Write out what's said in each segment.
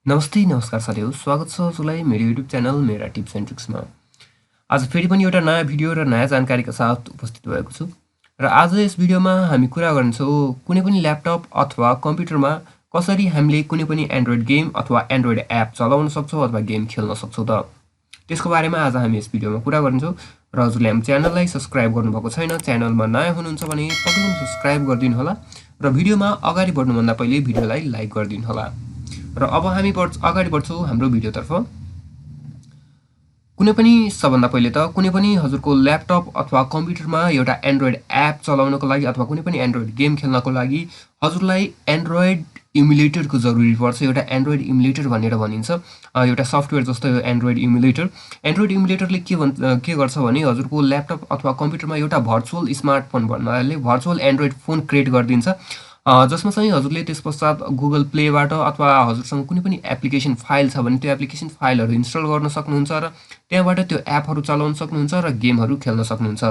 नमस्कार साथीहरु, स्वागत छ हजुरलाई मेरो युट्युब च्यानल मेरा टिप्स एन्ड ट्रिक्समा। आज फेरि पनि एउटा नयाँ भिडियो र नयाँ जानकारीका साथ उपस्थित भएको छु। र आज यस भिडियोमा हामी कुरा गर्नेछौँ कुनै पनि ल्यापटप अथवा कम्प्युटरमा कसरी हामीले कुनै पनि एन्ड्रोइड गेम अथवा एन्ड्रोइड एप चलाउन सक्छौँ अथवा गेम खेल्न सक्छौँ त। त्यसको बारेमा आज हामी यस भिडियोमा कुरा गर्नेछौँ र हजुरले हाम्रो च्यानललाई सब्स्क्राइब गर्नुभएको छैन, च्यानलमा नयाँ हुनुहुन्छ भने पक्कै पनि सब्स्क्राइब गरिदिनु होला र भिडियोमा अगाडि बढ्नुभन्दा पहिले भिडियोलाई लाइक गरिदिनु होला। र अब हामी अगाडि बढ्छौँ हाम्रो भिडियोतर्फ। कुनै पनि सबभन्दा पहिले त कुनै पनि हजुरको ल्यापटप अथवा कम्प्युटरमा एउटा एन्ड्रोइड एप चलाउनको लागि अथवा कुनै पनि एन्ड्रोइड गेम खेल्नको लागि हजुरलाई एन्ड्रोइड इमुलेटरको जरुरी पर्छ। एउटा एन्ड्रोइड इमुलेटर भनेर भनिन्छ, एउटा सफ्टवेयर जस्तो यो एन्ड्रोइड इमुलेटर। एन्ड्रोइड इमुलेटरले के गर्छ भने हजुरको ल्यापटप अथवा कम्प्युटरमा एउटा भर्चुअल स्मार्टफोन भन्नाले भर्चुअल एन्ड्रोइड फोन क्रिएट गरिदिन्छ, जसमा चाहिँ हजुरले त्यसपश्चात गुगल प्लेबाट अथवा हजुरसँग कुनै पनि एप्लिकेसन फाइल छ भने त्यो एप्लिकेसन फाइलहरू इन्स्टल गर्न सक्नुहुन्छ र त्यहाँबाट त्यो एपहरू चलाउन सक्नुहुन्छ र गेमहरू खेल्न सक्नुहुन्छ।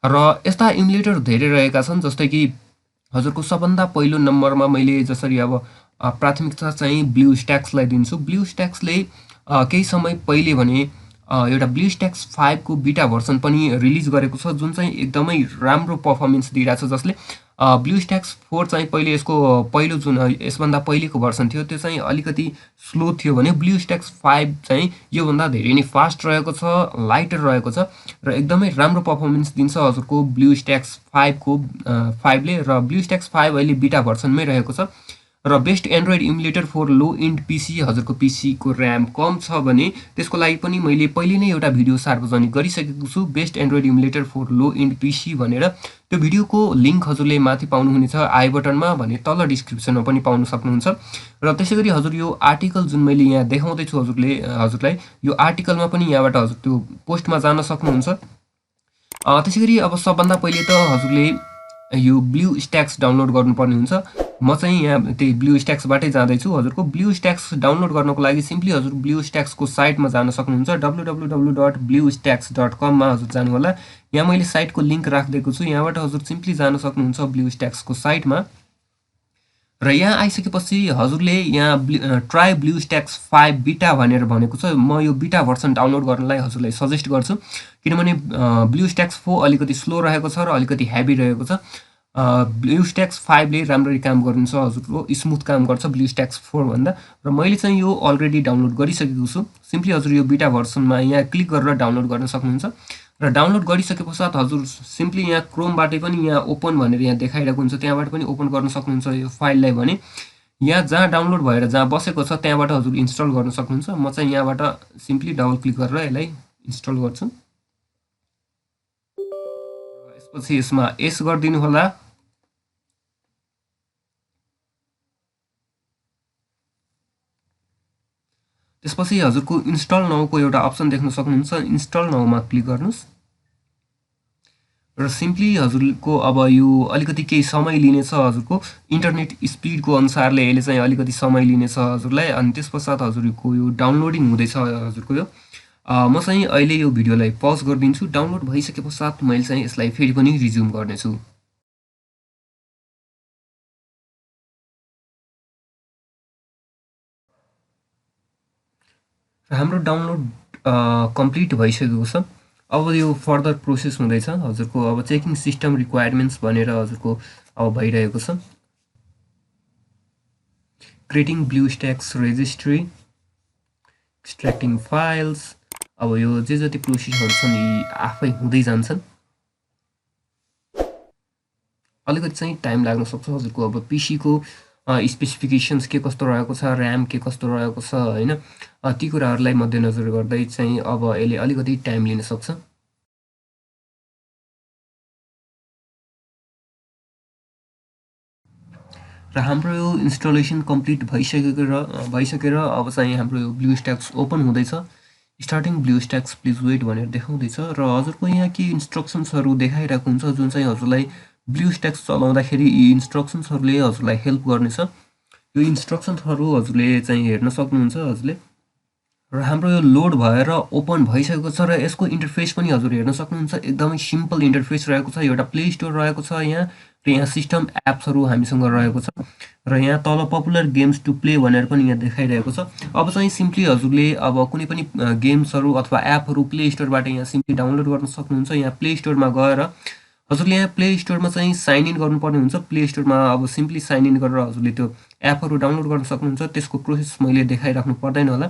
र यस्ता इमुलेटर धेरै रहेका छन्, जस्तै कि हजुरको सबभन्दा पहिलो नम्बरमा मैले जसरी अब प्राथमिकता चाहिँ ब्लुस्ट्याक्सलाई दिन्छु। ब्लुस्ट्याक्सले केही समय पहिले भने एउटा ब्लुस्ट्याक्स 5 को बिटा भर्सन पनि रिलिज गरेको छ, जुन चाहिँ एकदमै राम्रो पर्फर्मेन्स दिइरहेछ। जसले ब्लुस्ट्याक्स 4 चाहिँ पहिले यसको पहिलो जुन यसभन्दा पहिलेको भर्सन थियो त्यो चाहिँ अलिकति स्लो थियो भने ब्लुस्ट्याक्स 5 चाहिँ योभन्दा धेरै नै फास्ट रहेको छ, लाइटर रहेको छ र एकदमै राम्रो पर्फर्मेन्स दिन्छ हजुरको ब्लुस्ट्याक्स 5 को 5 ले। र ब्लुस्ट्याक्स 5 अहिले बिटा भर्सनमै रहेको छ। र best android emulator for low end PC, हजुरको पिसीको ऱ्याम कम छ भने त्यसको लागि पनि मैले पहिले नै एउटा भिडियो सार्वजनिक गरिसकेको छु, best android emulator for low end PC भनेर। त्यो भिडियोको लिङ्क हजुरले माथि पाउनुहुनेछ आई बटनमा भने तल डिस्क्रिप्सनमा पनि पाउन सक्नुहुन्छ। र त्यसैगरी हजुर यो आर्टिकल जुन मैले यहाँ देखाउँदैछु हजुरलाई यो आर्टिकलमा पनि यहाँबाट हजुर त्यो पोस्टमा जान सक्नुहुन्छ। त्यसैगरी अब सबभन्दा पहिले त हजुरले यो ब्लुस्ट्याक्स डाउनलोड गर्नुपर्ने हुन्छ। म चाहिँ यहाँ त्यही ब्लुस्ट्याक्सबाटै जाँदैछु। हजुरको ब्लुस्ट्याक्स डाउनलोड गर्नको लागि सिम्पली हजुर ब्लुस्ट्याक्सको साइटमा जान सक्नुहुन्छ, www.bluestacks.com मा हजुर जानु होला। यहाँ मैले साइटको लिङ्क राखिदिएको छु, यहाँबाट हजुर सिम्पली जान सक्नुहुन्छ ब्लुस्ट्याक्सको साइटमा। र यहाँ आइसकेपछि हजुरले यहाँ ट्राई ब्लुस्ट्याक्स 5 बिटा भनेर भनेको छ। म यो बिटा भर्सन डाउनलोड गर्नलाई हजुरलाई सजेस्ट गर्छु, किनभने ब्लुस्ट्याक्स 4 अलिकति स्लो रहेको छ र अलिकति हेभी रहेको छ। ब्लुस्ट्याक्स 5 ले राम्ररी काम गर्नुहुन्छ, हजुरको स्मुथ काम गर्छ ब्लुस्ट्याक्स 4 भन्दा। र मैले चाहिँ यो अलरेडी डाउनलोड गरिसकेको छु। सिम्पली हजुर यो बिटा भर्सनमा यहाँ क्लिक गरेर डाउनलोड गर्न सक्नुहुन्छ। र डाउनलोड गरिसके पश्चात हजुर सिम्पली यहाँ क्रोमबाटै पनि यहाँ ओपन भनेर यहाँ देखाइरहेको हुन्छ, त्यहाँबाट पनि ओपन गर्न सक्नुहुन्छ यो फाइललाई भने। यहाँ जहाँ डाउनलोड भएर जहाँ बसेको छ त्यहाँबाट हजुर इन्स्टल गर्न सक्नुहुन्छ। म चाहिँ यहाँबाट सिम्पली डबल क्लिक गरेर यसलाई इन्स्टल गर्छु। यसपछि यसमा एस गरिदिनु होला। त्यसपछि हजुरको इन्स्टल नाउको एउटा अप्सन देख्न सक्नुहुन्छ, इन्स्टल नाउमा क्लिक गर्नुहोस्। र सिम्पली हजुरको अब यो अलिकति केही समय लिनेछ, हजुरको इन्टरनेट स्पिडको अनुसारले यसले चाहिँ अलिकति समय लिनेछ हजुरलाई। अनि त्यसपश्चात हजुरको यो डाउनलोडिङ हुँदैछ हजुरको यो। म चाहिँ अहिले यो भिडियोलाई पज गरिदिन्छु। डाउनलोड भइसके पश्चात मैले चाहिँ यसलाई फेरि पनि रिज्युम गर्नेछु। हाम्रो डाउनलोड कम्प्लिट भइसकेको छ। अब यो फर्दर प्रोसेस हुँदैछ हजुरको। अब चेकिङ सिस्टम रिक्वायरमेन्ट्स भनेर हजुरको अब भइरहेको छ। क्रिएटिङ ब्लुस्ट्याक्स रेजिस्ट्री, एक्सट्र्याक्टिङ फाइल्स, अब यो जे जति प्रोसेसहरू छन् यी आफै हुँदै जान्छन्। अलिकति चाहिँ टाइम लाग्न सक्छ हजुरको। अब पिसीको स्पेसिफिकेसन्स के कस्तो रहेको छ, ऱ्याम के कस्तो रहेको छ होइन, ती कुराहरूलाई मध्यनजर गर्दै चाहिँ अब यसले अलिकति टाइम लिन सक्छ। र हाम्रो यो इन्स्टलेसन कम्प्लिट भइसकेर अब चाहिँ हाम्रो यो ब्लुस्ट्याक्स ओपन हुँदैछ। स्टार्टिङ ब्लुस्ट्याक्स प्लिज वेट भनेर देखाउँदैछ। र हजुरको यहाँ के इन्स्ट्रक्सन्सहरू देखाइरहेको हुन्छ जुन चाहिँ हजुरलाई ब्लुस्ट्याक्स चलाउँदाखेरि यी इन्स्ट्रक्सन्सहरूले हजुरलाई हेल्प गर्नेछ। यो इन्स्ट्रक्सन्सहरू हजुरले चाहिँ हेर्न सक्नुहुन्छ हजुरले। र हाम्रो यो लोड भएर ओपन भइसकेको छ र यसको इन्टरफेस पनि हजुर हेर्न सक्नुहुन्छ। एकदमै सिम्पल इन्टरफेस रहेको छ। एउटा प्ले स्टोर रहेको छ यहाँ र यहाँ सिस्टम एप्सहरू हामीसँग रहेको छ र यहाँ तल पपुलर गेम्स टु प्ले भनेर पनि यहाँ देखाइरहेको छ। अब चाहिँ सिम्पली हजुरले अब कुनै पनि गेम्सहरू अथवा एपहरू प्ले स्टोरबाट यहाँ सिम्पली डाउनलोड गर्न सक्नुहुन्छ। यहाँ प्ले स्टोरमा गएर हजुरले यहाँ प्ले स्टोरमा चाहिँ साइन इन गर्नुपर्ने हुन्छ। प्ले स्टोरमा अब सिम्पली साइन इन गरेर हजुरले त्यो एपहरू डाउनलोड गर्न सक्नुहुन्छ। त्यसको प्रोसेस मैले देखाइराख्नु पर्दैन होला।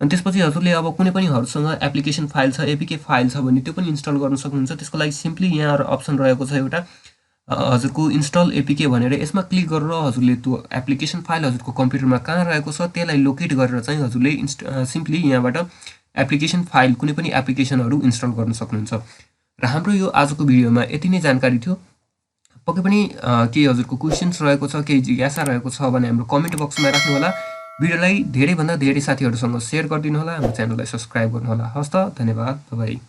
अनि त्यसपछि हजुरले अब कुनै पनि हजुरसँग एप्लिकेसन फाइल छ, एपिके फाइल छ भने त्यो पनि इन्स्टल गर्न सक्नुहुन्छ। त्यसको लागि सिम्पली यहाँ अप्सन रहेको छ एउटा हजुरको इन्स्टल एपिके भनेर, यसमा क्लिक गरेर हजुरले त्यो एप्लिकेसन फाइल हजुरको कम्प्युटरमा कहाँ रहेको छ त्यसलाई लोकेट गरेर चाहिँ हजुरले सिम्पली यहाँबाट एप्लिकेसन फाइल कुनै पनि एप्लिकेसनहरू इन्स्टल गर्न सक्नुहुन्छ। र हाम्रो यो आजको भिडियोमा यति नै जानकारी थियो। पक्कै पनि केही हजुरको क्वेसन्स रहेको छ, केही जिज्ञासा रहेको छ भने हाम्रो कमेन्ट बक्समा राख्नु होला। भिडियोलाई धेरैभन्दा धेरै साथीहरूसँग सेयर गरिदिनु होला। हाम्रो च्यानललाई सब्सक्राइब गर्नु होला। हस्त, धन्यवाद, बाइ।